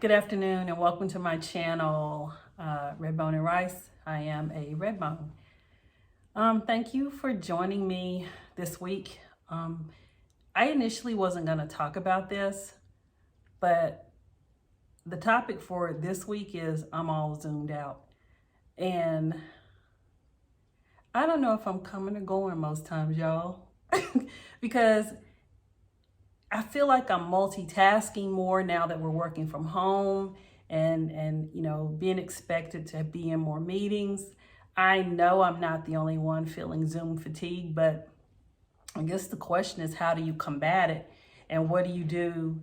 Good afternoon and welcome to my channel, Redbone and Rice. I am a Redbone. Thank you for joining me this week. I initially wasn't going to talk about this, but the topic for this week is I'm all zoomed out. And I don't know if I'm coming or going most times, y'all, because I feel like I'm multitasking more now that we're working from home and being expected to be in more meetings. I know I'm not the only one feeling Zoom fatigue, but I guess the question is, how do you combat it? And what do you do,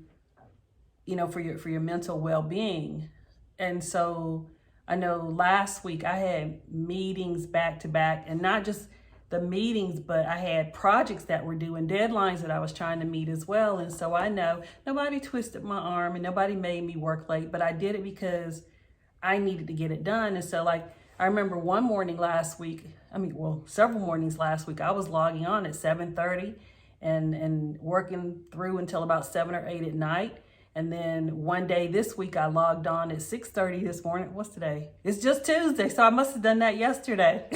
for your mental well-being? And so I know last week I had meetings back to back, and not just the meetings, but I had projects that were due and deadlines that I was trying to meet as well. And so I know nobody twisted my arm and nobody made me work late, but I did it because I needed to get it done. And so I remember one morning last week, several mornings last week, I was logging on at 7:30 and working through until about 7 or 8 at night. And then one day this week, I logged on at 6:30 this morning. What's today? It's just Tuesday, so I must have done that yesterday.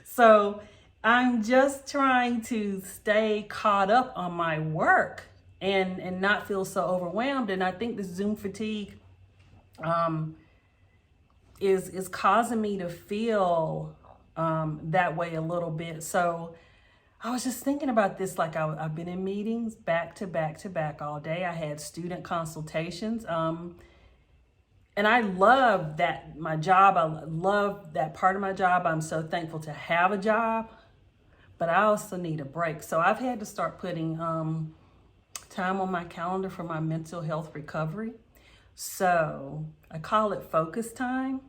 So I'm just trying to stay caught up on my work and not feel so overwhelmed. And I think the Zoom fatigue is causing me to feel that way a little bit. So I was just thinking about this, I've been in meetings back to back to back all day. I had student consultations. And I love my job. I love that part of my job. I'm so thankful to have a job, but I also need a break. So I've had to start putting time on my calendar for my mental health recovery. So I call it focus time.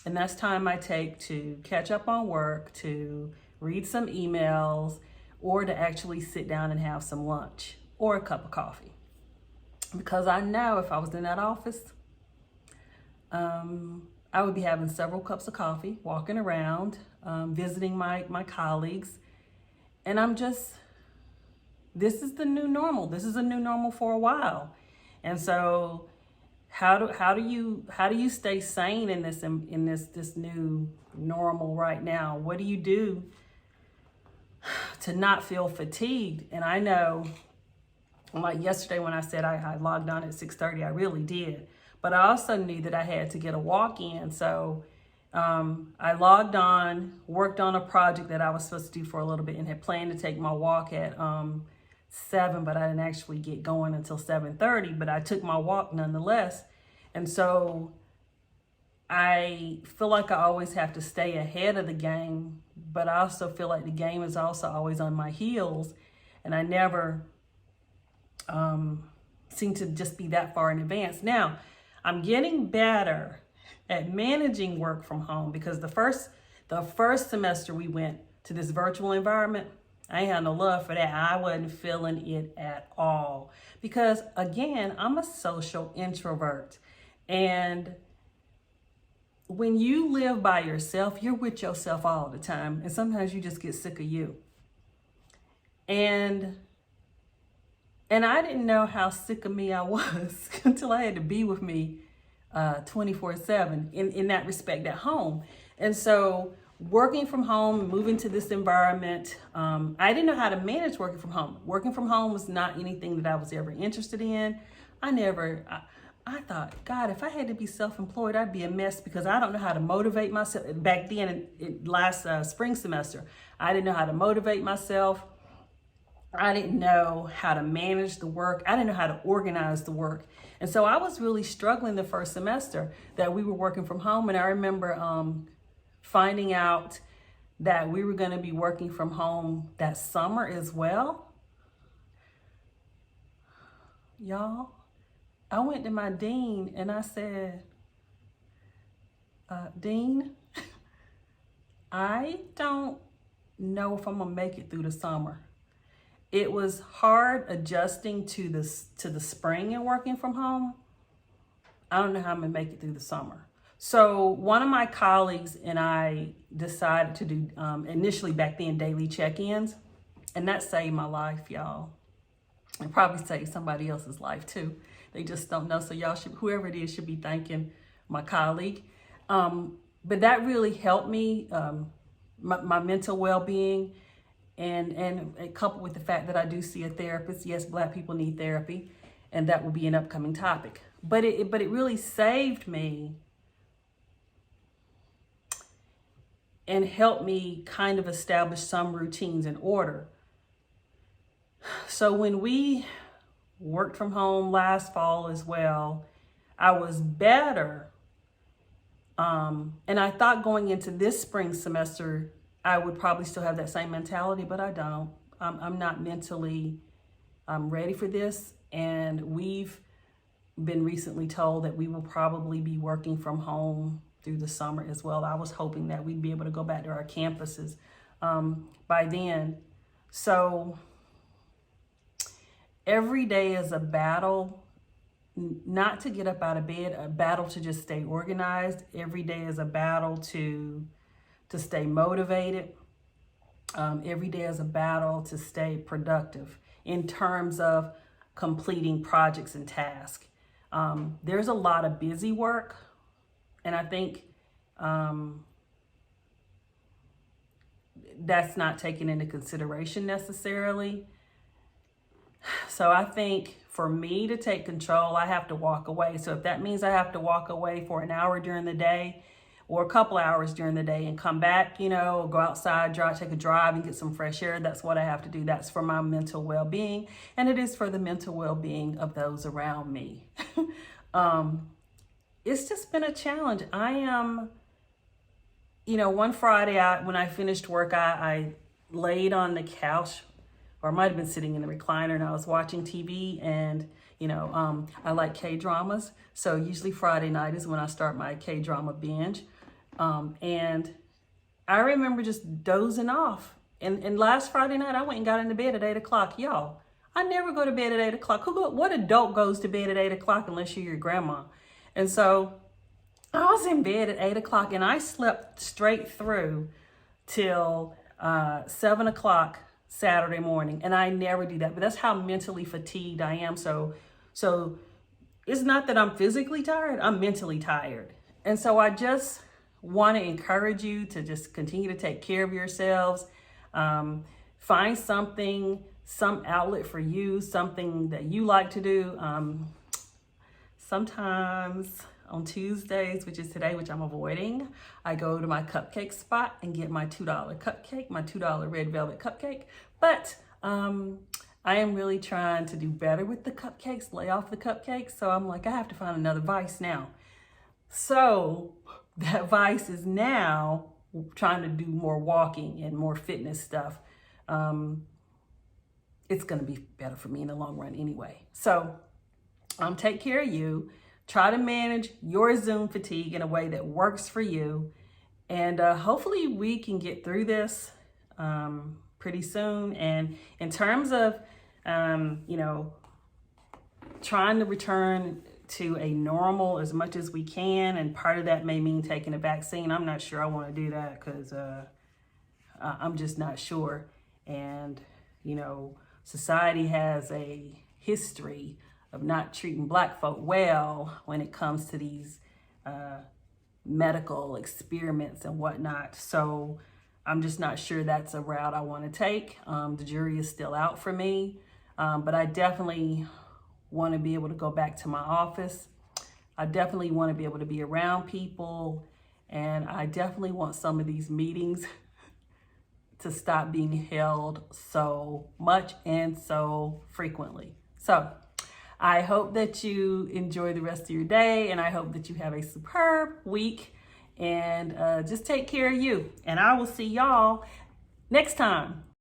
And that's time I take to catch up on work, to read some emails, or to actually sit down and have some lunch or a cup of coffee. Because I know if I was in that office, I would be having several cups of coffee, walking around, visiting my colleagues. And this is the new normal. This is a new normal for a while. And so how do you stay sane in this new normal right now? What do you do to not feel fatigued? And I know, like yesterday when I said I logged on at 6:30, I really did. But I also knew that I had to get a walk in. So I logged on, worked on a project that I was supposed to do for a little bit, and had planned to take my walk at 7, but I didn't actually get going until 7:30, but I took my walk nonetheless. And so I feel like I always have to stay ahead of the game, but I also feel like the game is also always on my heels, and I never seem to just be that far in advance. Now, I'm getting better at managing work from home, because the first semester we went to this virtual environment, I ain't had no love for that. I wasn't feeling it at all, because again, I'm a social introvert. And when you live by yourself, you're with yourself all the time. And sometimes you just get sick of you. And I didn't know how sick of me I was until I had to be with me 24/7 in that respect at home. And so working from home, moving to this environment, I didn't know how to manage working from home. Working from home was not anything that I was ever interested in. I thought, God, if I had to be self-employed, I'd be a mess, because I don't know how to motivate myself. Back then, last spring semester, I didn't know how to motivate myself. I didn't know how to manage the work. I didn't know how to organize the work. And so I was really struggling the first semester that we were working from home. And I remember finding out that we were going to be working from home that summer as well. Y'all, I went to my dean and I said, Dean, I don't know if I'm going to make it through the summer. It was hard adjusting to the spring and working from home. I don't know how I'm going to make it through the summer. So one of my colleagues and I decided to do, initially back then, daily check-ins. And that saved my life, y'all. It probably saved somebody else's life too. They just don't know. So y'all should, whoever it is, should be thanking my colleague. But that really helped me, my mental well-being, and coupled with the fact that I do see a therapist. Yes, Black people need therapy, and that will be an upcoming topic. But it really saved me and helped me kind of establish some routines and order. So when we worked from home last fall as well, I was better. And I thought going into this spring semester, I would probably still have that same mentality, but I don't. I'm not mentally ready for this. And we've been recently told that we will probably be working from home through the summer as well. I was hoping that we'd be able to go back to our campuses by then. So every day is a battle, not to get up out of bed, a battle to just stay organized. Every day is a battle to stay motivated. Every day is a battle to stay productive in terms of completing projects and tasks. There's a lot of busy work, and I think that's not taken into consideration necessarily. So I think for me to take control, I have to walk away. So if that means I have to walk away for an hour during the day or a couple hours during the day and come back, go outside, take a drive and get some fresh air, that's what I have to do. That's for my mental well-being. And it is for the mental well-being of those around me. It's just been a challenge. I am, one Friday when I finished work, I laid on the couch, or I might have been sitting in the recliner, and I was watching TV, and, I like K-dramas. So usually Friday night is when I start my K-drama binge. And I remember just dozing off. And last Friday night, I went and got into bed at 8 o'clock. Y'all, I never go to bed at 8 o'clock. What adult goes to bed at 8 o'clock unless you're your grandma? And so I was in bed at 8 o'clock, and I slept straight through till 7 o'clock Saturday morning. And I never do that, but that's how mentally fatigued I am. So it's not that I'm physically tired, I'm mentally tired. And so I just want to encourage you to just continue to take care of yourselves. Find some outlet for you, something that you like to do. Sometimes on Tuesdays, which is today, which I'm avoiding, I go to my cupcake spot and get my $2 cupcake, my $2 red velvet cupcake. But I am really trying to do better with the cupcakes, lay off the cupcakes. So I'm like, I have to find another vice now. So that vice is now trying to do more walking and more fitness stuff. It's going to be better for me in the long run anyway. So take care of you. Try to manage your Zoom fatigue in a way that works for you. And hopefully we can get through this pretty soon. And in terms of, trying to return to a normal as much as we can, and part of that may mean taking a vaccine. I'm not sure I want to do that because I'm just not sure. And, society has a history of not treating Black folk well when it comes to these medical experiments and whatnot. So I'm just not sure that's a route I want to take. The jury is still out for me, but I definitely want to be able to go back to my office. I definitely want to be able to be around people, and I definitely want some of these meetings to stop being held so much and so frequently. So I hope that you enjoy the rest of your day, and I hope that you have a superb week, and just take care of you. And I will see y'all next time.